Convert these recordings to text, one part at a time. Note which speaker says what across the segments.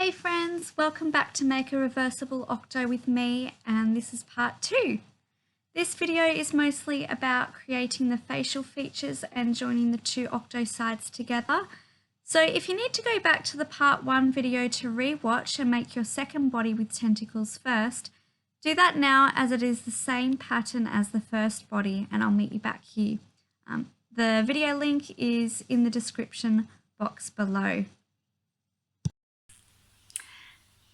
Speaker 1: Hey friends, welcome back to Make a Reversible Octo with me, and this is part 2. This video is mostly about creating the facial features and joining the two octo sides together. So if you need to go back to the part 1 video to rewatch and make your second body with tentacles first, do that now as it is the same pattern as the first body, and I'll meet you back here. The video link is in the description box below.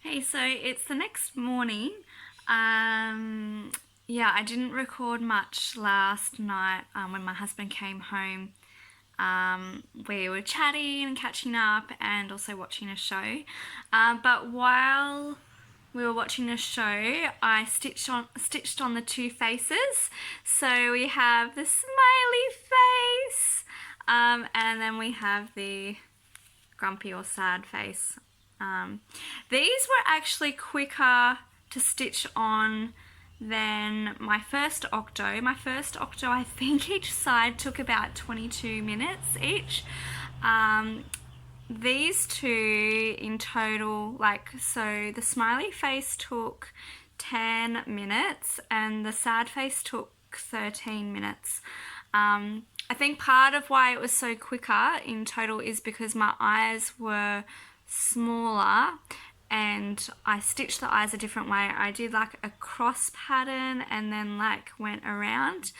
Speaker 1: Hey, so it's the next morning. Yeah, I didn't record much last night when my husband came home. We were chatting and catching up and also watching a show. But while we were watching a show, I stitched on the two faces. So we have the smiley face and then we have the grumpy or sad face. These were actually quicker to stitch on than my first octo. My first octo, I think each side took about 22 minutes each. These two in total, so the smiley face took 10 minutes and the sad face took 13 minutes. I think part of why it was so quicker in total is because my eyes were smaller and I stitched the eyes a different way. I did like a cross pattern and then like went around,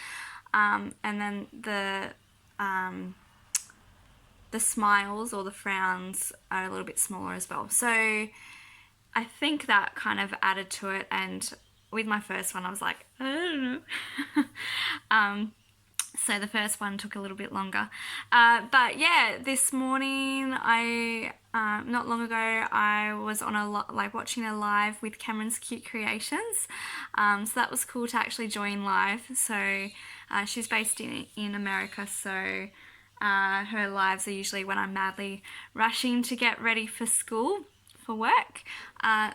Speaker 1: and then the smiles or the frowns are a little bit smaller as well. So I think that kind of added to it, and with my first one I was like, I don't know. So the first one took a little bit longer. But yeah, this morning, not long ago, I was on watching a live with Cameron's Cute Creations. So that was cool to actually join live. So she's based in America, so her lives are usually when I'm madly rushing to get ready for school, for work.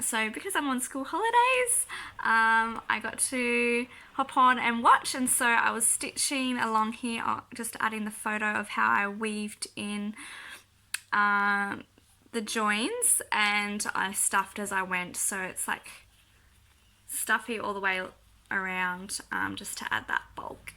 Speaker 1: So because I'm on school holidays, I got to hop on and watch, and so I was stitching along here, just adding the photo of how I weaved in the joins, and I stuffed as I went, so it's like stuffy all the way around, just to add that bulk.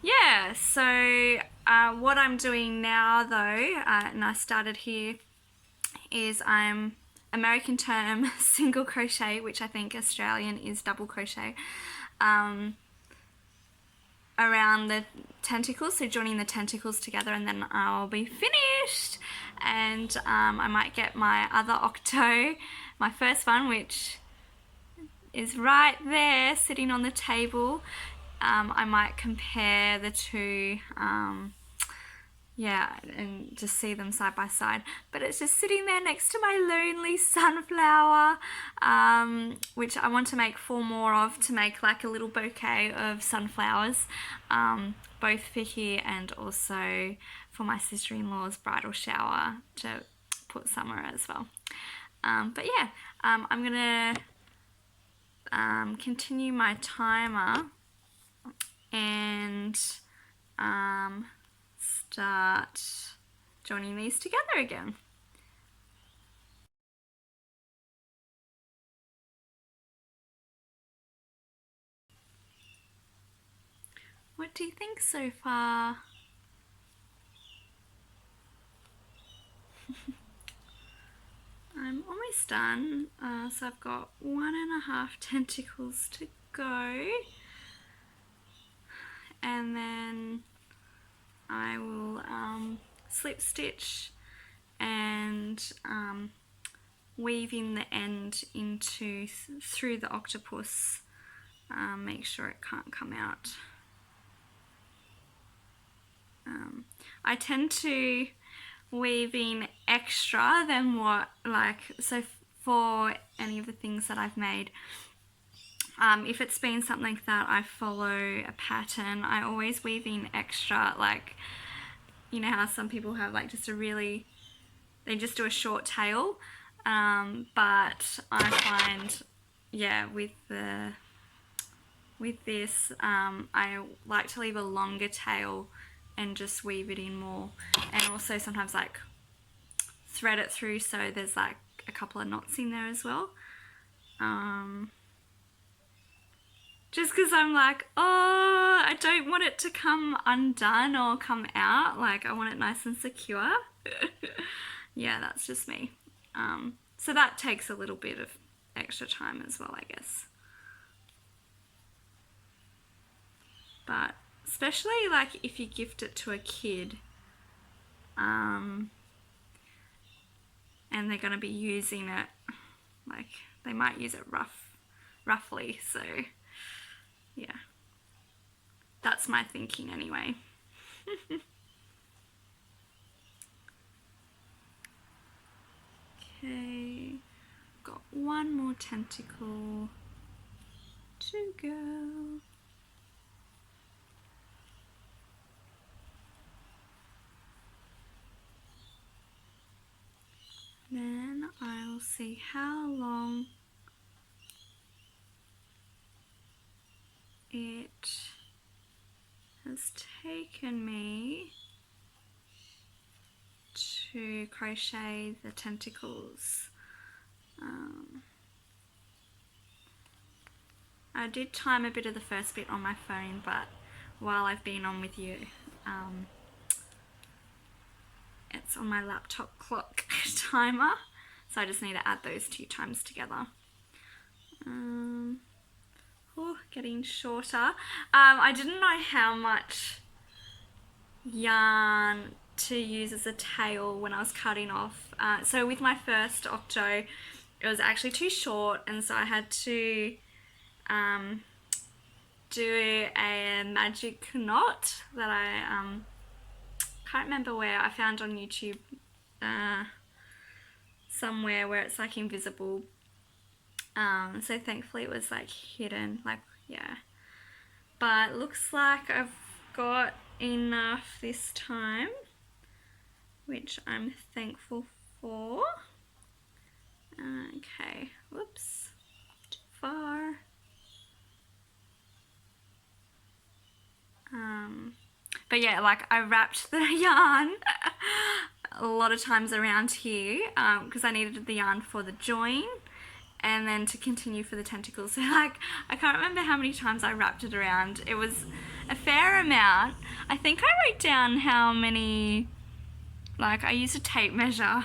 Speaker 1: Yeah, so what I'm doing now though, and I started here, is I'm American term single crochet, which I think Australian is double crochet, around the tentacles, so joining the tentacles together, and then I'll be finished, and I might get my other octo, my first one, which is right there sitting on the table. I might compare the two, yeah, and just see them side by side, but it's just sitting there next to my lonely sunflower, which I want to make 4 more of, to make like a little bouquet of sunflowers, both for here and also for my sister-in-law's bridal shower, to put somewhere as well. But yeah, I'm gonna continue my timer and start joining these together again. What do you think so far? I'm almost done, so I've got 1.5 tentacles to go, and then I will slip stitch and weave in the end into through the octopus, make sure it can't come out. I tend to weaving extra than what, like, so for any of the things that I've made, if it's been something that I follow a pattern, I always weave in extra, like, you know how some people have like just a really, they just do a short tail, but I find, yeah, with this, I like to leave a longer tail and just weave it in more, and also sometimes like thread it through so there's like a couple of knots in there as well. Just because I'm like, oh, I don't want it to come undone or come out. Like, I want it nice and secure. Yeah, that's just me. So that takes a little bit of extra time as well, I guess. But especially like if you gift it to a kid, and they're going to be using it, like they might use it roughly, so yeah, that's my thinking anyway. Okay, got one more tentacle to go. Then I'll see how long it has taken me to crochet the tentacles. I did time a bit of the first bit on my phone, but while I've been on with you, it's on my laptop clock timer, so I just need to add those 2 times together. Oh, getting shorter. I didn't know how much yarn to use as a tail when I was cutting off. So with my first Octo, it was actually too short, and so I had to do a magic knot that I can't remember where I found on YouTube, somewhere where it's like invisible. So thankfully it was like hidden, like, yeah. But looks like I've got enough this time, which I'm thankful for. Okay, whoops, too far. But yeah, like I wrapped the yarn a lot of times around here because I needed the yarn for the join and then to continue for the tentacles. So like, I can't remember how many times I wrapped it around. It was a fair amount. I think I wrote down how many, like I used a tape measure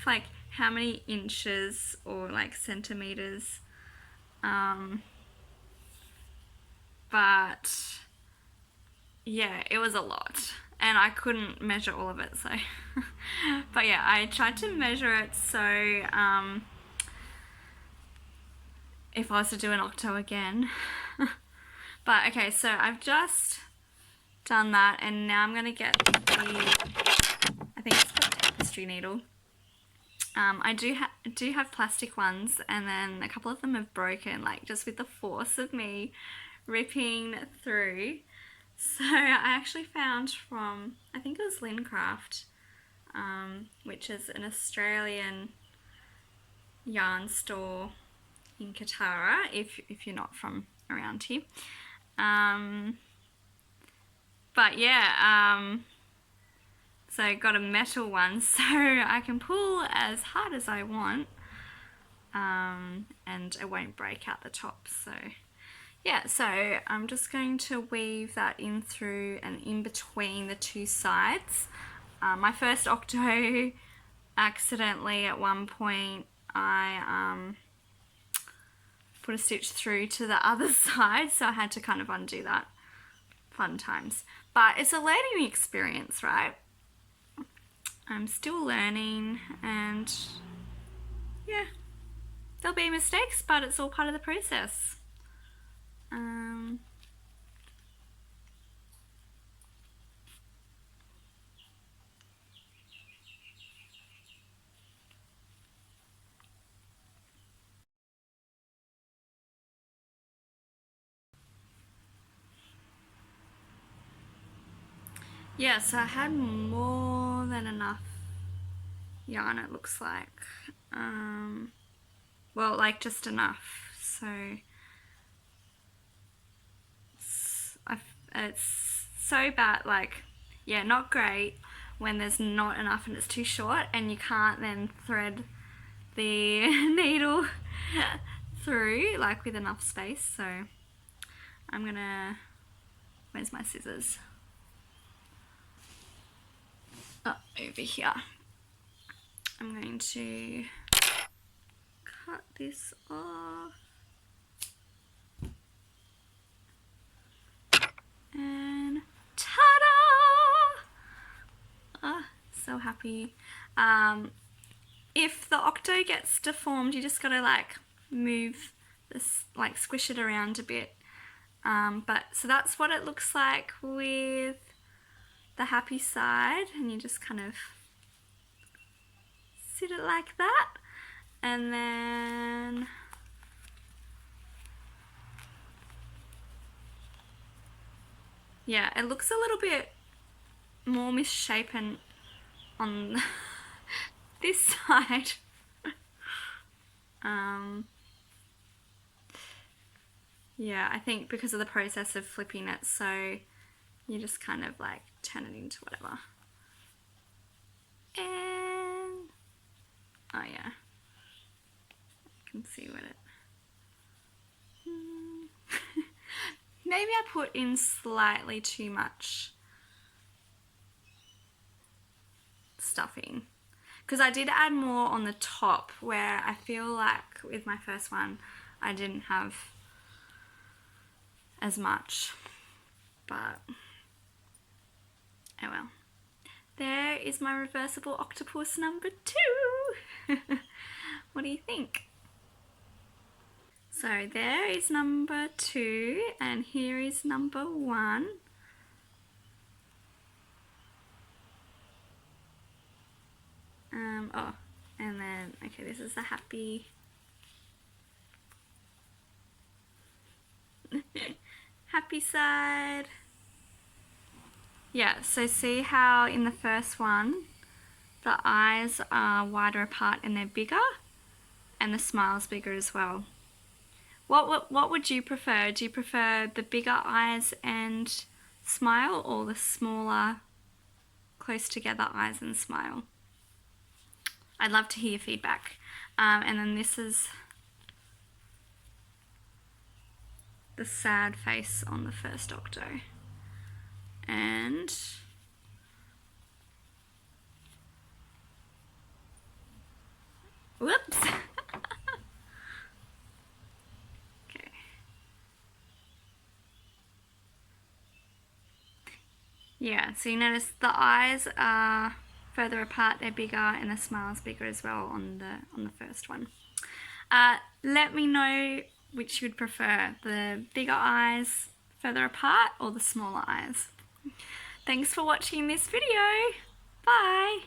Speaker 1: for like how many inches or like centimeters. But yeah, it was a lot and I couldn't measure all of it, so but yeah, I tried to measure it so if I was to do an Octo again. But okay, so I've just done that and now I'm gonna get the, I think it's called tapestry needle. I do have plastic ones, and then a couple of them have broken, like just with the force of me ripping through. So I actually found from, I think it was Lincraft, which is an Australian yarn store in Katara, if you're not from around here. But yeah, so I got a metal one so I can pull as hard as I want, and it won't break out the top. So yeah, so I'm just going to weave that in through and in between the 2 sides. My first Octo, accidentally at one point I put a stitch through to the other side, so I had to kind of undo that. Fun times. But it's a learning experience, right? I'm still learning, and yeah, there'll be mistakes, but it's all part of the process. Yeah, so I had more than enough yarn, it looks like. Well, like just enough. So it's so bad, like, yeah, not great when there's not enough and it's too short and you can't then thread the needle through like with enough space. So I'm gonna, where's my scissors? Oh, over here. I'm going to cut this off. And ta-da! Oh, so happy. If the octo gets deformed, you just gotta like move this, like squish it around a bit. But so that's what it looks like with the happy side, and you just kind of sit it like that, and then yeah, it looks a little bit more misshapen on this side. Yeah, I think because of the process of flipping it, so you just kind of like turn it into whatever. And oh yeah, I can see what it maybe I put in slightly too much stuffing, because I did add more on the top, where I feel like with my first one I didn't have as much, but oh well. There is my reversible octopus number 2. What do you think? So there is number 2 and here is number 1. Oh, and then, okay, this is the happy. Happy side. Yeah, so see how in the first one the eyes are wider apart and they're bigger, and the smile's bigger as well. What would you prefer? Do you prefer the bigger eyes and smile, or the smaller, close together eyes and smile? I'd love to hear your feedback. And then this is the sad face on the first octo. And whoops. Okay. Yeah, so you notice the eyes are further apart, they're bigger, and the smile's bigger as well on the first one. Let me know which you would prefer, the bigger eyes further apart or the smaller eyes. Thanks for watching this video. Bye.